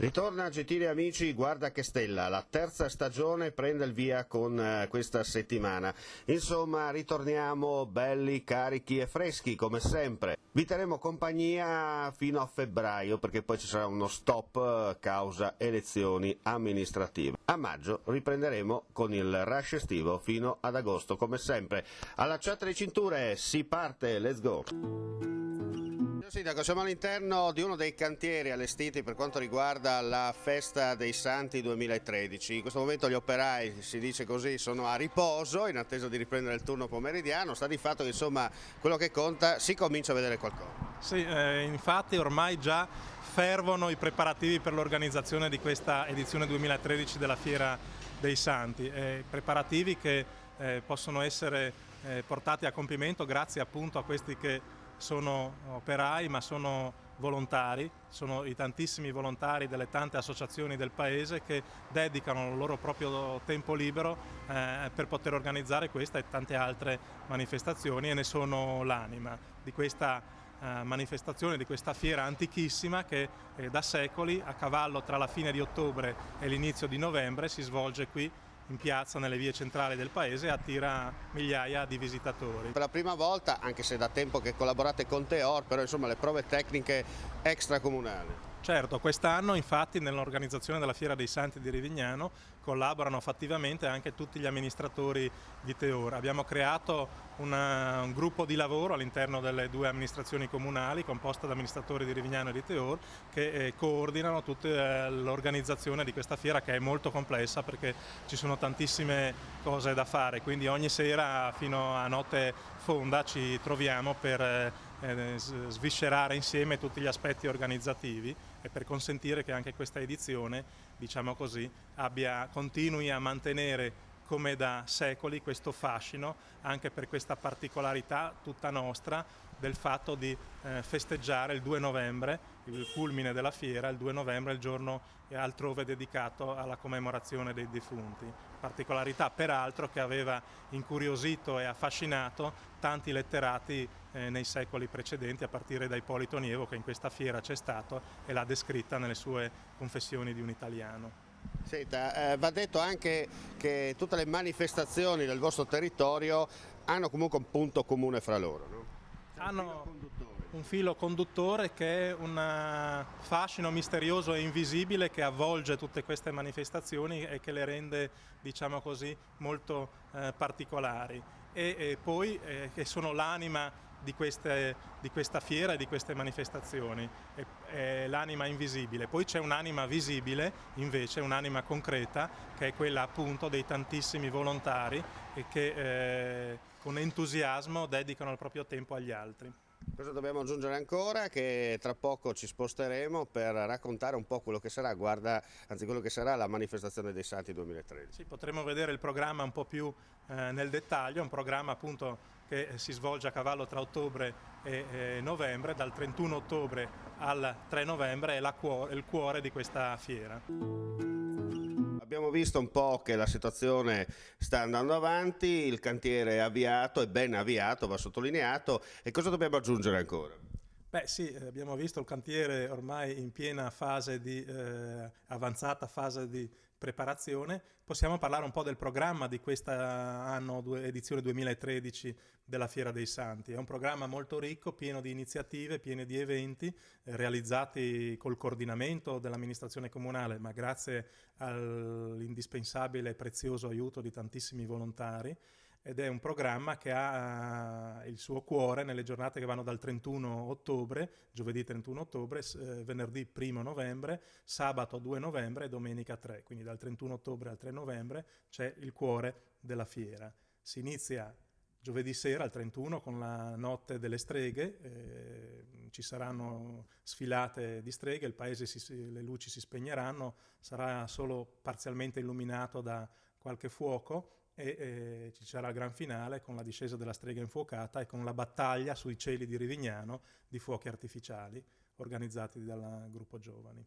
Ritorna gentili amici, guarda che stella, la terza stagione prende il via con questa settimana. Insomma, ritorniamo belli, carichi e freschi come sempre. Vi terremo compagnia fino a febbraio perché poi ci sarà uno stop causa elezioni amministrative. A maggio riprenderemo con il rush estivo fino ad agosto come sempre. Allacciate le cinture, si parte, let's go! Sindaco, siamo all'interno di uno dei cantieri allestiti per quanto riguarda la Festa dei Santi 2013. In questo momento gli operai, si dice così, sono a riposo in attesa di riprendere il turno pomeridiano. Sta di fatto che insomma quello che conta si comincia a vedere qualcosa. Sì, infatti ormai già fervono i preparativi per l'organizzazione di questa edizione 2013 della Fiera dei Santi. Preparativi che possono essere portati a compimento grazie appunto a questi che sono operai ma sono volontari, sono i tantissimi volontari delle tante associazioni del paese che dedicano il loro proprio tempo libero per poter organizzare questa e tante altre manifestazioni e ne sono l'anima di questa manifestazione, di questa fiera antichissima che da secoli a cavallo tra la fine di ottobre e l'inizio di novembre si svolge qui in piazza nelle vie centrali del paese e attira migliaia di visitatori. Per la prima volta, anche se da tempo che collaborate con Teor, però insomma le prove tecniche extracomunali. Certo, quest'anno infatti nell'organizzazione della Fiera dei Santi di Rivignano collaborano fattivamente anche tutti gli amministratori di Teor. Abbiamo creato un gruppo di lavoro all'interno delle due amministrazioni comunali composta da amministratori di Rivignano e di Teor che coordinano tutta l'organizzazione di questa fiera che è molto complessa perché ci sono tantissime cose da fare, quindi ogni sera fino a notte fonda ci troviamo per sviscerare insieme tutti gli aspetti organizzativi e per consentire che anche questa edizione, diciamo così, continui a mantenere come da secoli questo fascino anche per questa particolarità tutta nostra del fatto di festeggiare il 2 novembre, il culmine della fiera, il 2 novembre, il giorno altrove dedicato alla commemorazione dei defunti. Particolarità peraltro che aveva incuriosito e affascinato tanti letterati nei secoli precedenti, a partire da Ippolito Nievo che in questa fiera c'è stato e l'ha descritta nelle sue Confessioni di un italiano. Senta, va detto anche che tutte le manifestazioni del vostro territorio hanno comunque un punto comune fra loro, no? Hanno un filo conduttore che è un fascino misterioso e invisibile che avvolge tutte queste manifestazioni e che le rende, diciamo così, molto particolari e poi che sono l'anima di questa fiera e di queste manifestazioni, è l'anima invisibile. Poi c'è un'anima visibile, invece, un'anima concreta, che è quella appunto dei tantissimi volontari e che con entusiasmo dedicano il proprio tempo agli altri. Cosa dobbiamo aggiungere ancora? Che tra poco ci sposteremo per raccontare un po' quello che sarà, quello che sarà la manifestazione dei Santi 2013. Sì, potremo vedere il programma un po' più nel dettaglio, un programma appunto che si svolge a cavallo tra ottobre e novembre, dal 31 ottobre al 3 novembre è il cuore di questa fiera. Abbiamo visto un po' che la situazione sta andando avanti, il cantiere è avviato, è ben avviato, va sottolineato, e cosa dobbiamo aggiungere ancora? Beh sì, abbiamo visto il cantiere ormai in piena fase di avanzata fase di preparazione. Possiamo parlare un po' del programma di questa edizione 2013 della Fiera dei Santi. È un programma molto ricco, pieno di iniziative, pieno di eventi realizzati col coordinamento dell'amministrazione comunale, ma grazie all'indispensabile e prezioso aiuto di tantissimi volontari. Ed è un programma che ha il suo cuore nelle giornate che vanno dal 31 ottobre, giovedì 31 ottobre, venerdì 1 novembre, sabato 2 novembre e domenica 3. Quindi dal 31 ottobre al 3 novembre c'è il cuore della fiera. Si inizia giovedì sera al 31 con la notte delle streghe, ci saranno sfilate di streghe, il paese le luci si spegneranno, sarà solo parzialmente illuminato da qualche fuoco e ci sarà il gran finale con la discesa della strega infuocata e con la battaglia sui cieli di Rivignano di fuochi artificiali organizzati dal gruppo Giovani.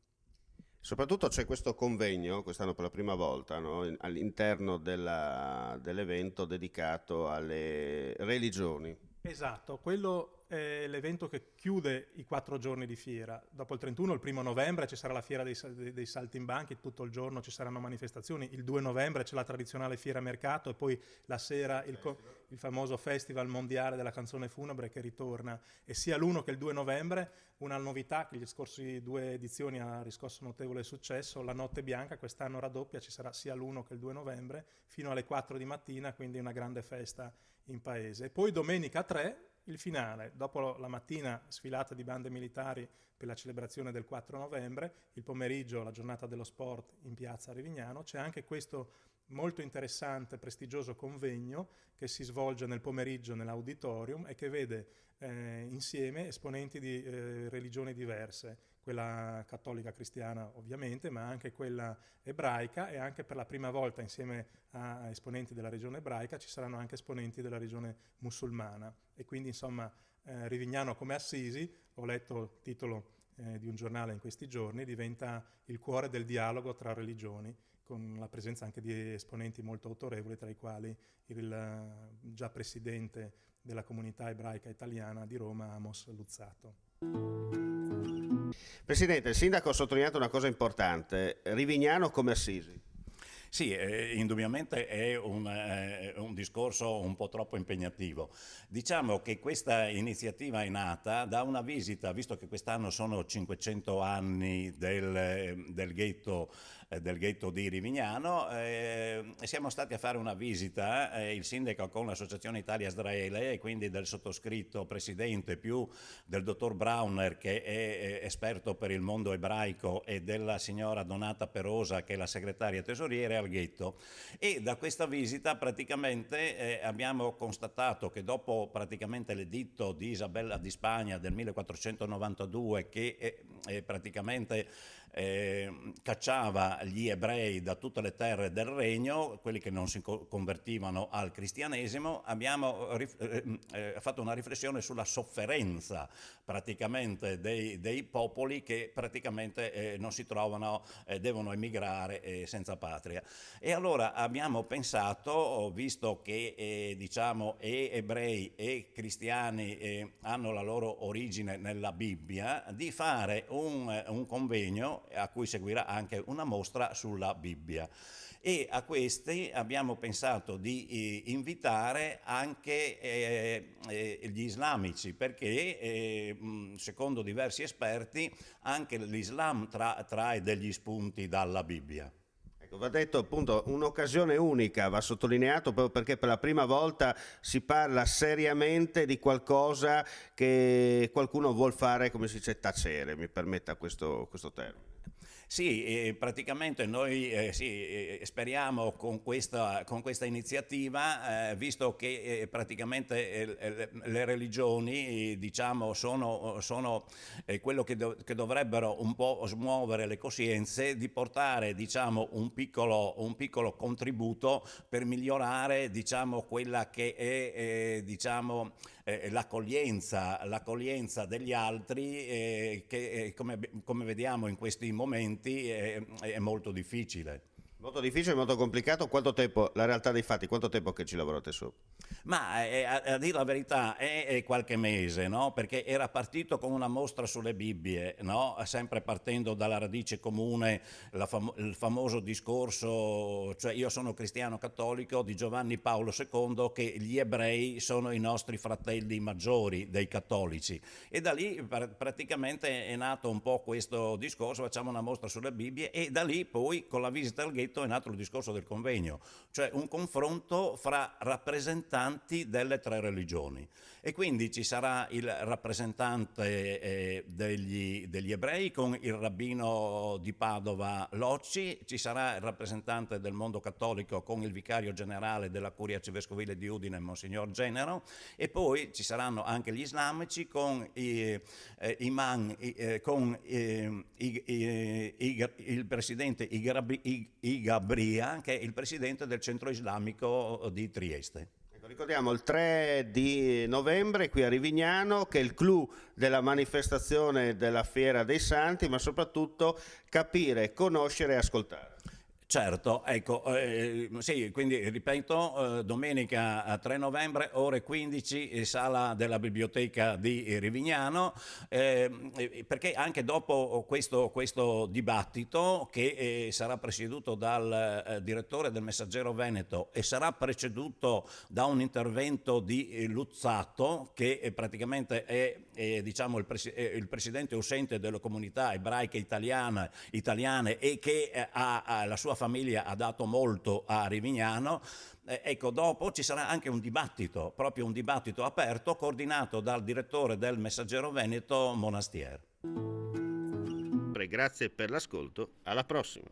Soprattutto c'è questo convegno, quest'anno per la prima volta, no? All'interno dell'evento dedicato alle religioni. Esatto, quello è l'evento che chiude i 4 giorni di fiera. Dopo il 31, il 1° novembre, ci sarà la fiera dei saltimbanchi, tutto il giorno ci saranno manifestazioni. Il 2 novembre c'è la tradizionale fiera mercato e poi la sera il famoso festival mondiale della canzone funebre che ritorna. E sia l'1 che il 2 novembre, una novità che gli scorsi 2 edizioni ha riscosso notevole successo, la Notte Bianca, quest'anno raddoppia, ci sarà sia l'1 che il 2 novembre, fino alle 4 di mattina, quindi una grande festa in paese. E poi domenica 3, il finale, dopo la mattina sfilata di bande militari per la celebrazione del 4 novembre, il pomeriggio la giornata dello sport in piazza Rivignano, c'è anche questo molto interessante, prestigioso convegno che si svolge nel pomeriggio nell'auditorium e che vede insieme esponenti di religioni diverse, quella cattolica cristiana ovviamente, ma anche quella ebraica, e anche per la prima volta insieme a esponenti della regione ebraica ci saranno anche esponenti della regione musulmana. E quindi insomma Rivignano come Assisi, ho letto il titolo di un giornale in questi giorni, diventa il cuore del dialogo tra religioni, con la presenza anche di esponenti molto autorevoli, tra i quali il già presidente della comunità ebraica italiana di Roma, Amos Luzzato. Presidente, il sindaco ha sottolineato una cosa importante: Rivignano come Assisi. Sì, indubbiamente è un discorso un po' troppo impegnativo. Diciamo che questa iniziativa è nata da una visita, visto che quest'anno sono 500 anni del ghetto di Rivignano, siamo stati a fare una visita, il sindaco con l'Associazione Italia-Israele e quindi del sottoscritto presidente più del dottor Brauner che è esperto per il mondo ebraico e della signora Donata Perosa che è la segretaria tesoriere al ghetto. E da questa visita praticamente abbiamo constatato che dopo praticamente l'editto di Isabella di Spagna del 1492 che praticamente cacciava gli ebrei da tutte le terre del regno, quelli che non si convertivano al cristianesimo, abbiamo fatto una riflessione sulla sofferenza praticamente dei popoli che praticamente non si trovano, devono emigrare senza patria. E allora abbiamo pensato, visto che diciamo e ebrei e cristiani hanno la loro origine nella Bibbia, di fare un convegno a cui seguirà anche una mostra sulla Bibbia. E a questi abbiamo pensato di invitare anche gli islamici, perché secondo diversi esperti anche l'Islam trae degli spunti dalla Bibbia. Va detto appunto un'occasione unica, va sottolineato, proprio perché per la prima volta si parla seriamente di qualcosa che qualcuno vuol fare, come si dice, tacere, mi permetta questo termine. Sì, praticamente noi speriamo con questa iniziativa, visto che praticamente le religioni diciamo, sono quello che dovrebbero un po' smuovere le coscienze, di portare diciamo, un piccolo contributo per migliorare diciamo, quella che è diciamo, l'accoglienza degli altri che come vediamo in questi momenti è molto difficile. Molto difficile, molto complicato. Quanto tempo, la realtà dei fatti, quanto tempo che ci lavorate sopra? Ma a dire la verità è qualche mese, no? Perché era partito con una mostra sulle Bibbie, no? Sempre partendo dalla radice comune, il famoso discorso, cioè io sono cristiano cattolico, di Giovanni Paolo II, che gli ebrei sono i nostri fratelli maggiori dei cattolici. E da lì praticamente è nato un po' questo discorso, facciamo una mostra sulle Bibbie, e da lì poi con la visita al ghetto è nato il discorso del convegno, cioè un confronto fra rappresentanti delle 3 religioni. E quindi ci sarà il rappresentante degli ebrei con il rabbino di Padova Locci, ci sarà il rappresentante del mondo cattolico con il vicario generale della Curia Arcivescovile di Udine, Monsignor Genero, e poi ci saranno anche gli islamici con imam, con il presidente Igabria, che è il presidente del centro islamico di Trieste. Ricordiamo il 3 di novembre qui a Rivignano, che è il clou della manifestazione della Fiera dei Santi, ma soprattutto capire, conoscere e ascoltare. Certo, ecco, sì, quindi ripeto, domenica 3 novembre, ore 15, sala della biblioteca di Rivignano, perché anche dopo questo dibattito che sarà presieduto dal direttore del Messaggero Veneto e sarà preceduto da un intervento di Luzzatto, che praticamente è diciamo, il presidente uscente delle comunità ebraiche italiane e che la sua famiglia ha dato molto a Rivignano. Ecco, dopo ci sarà anche un dibattito, proprio un dibattito aperto, coordinato dal direttore del Messaggero Veneto, Monastier. Grazie per l'ascolto, alla prossima.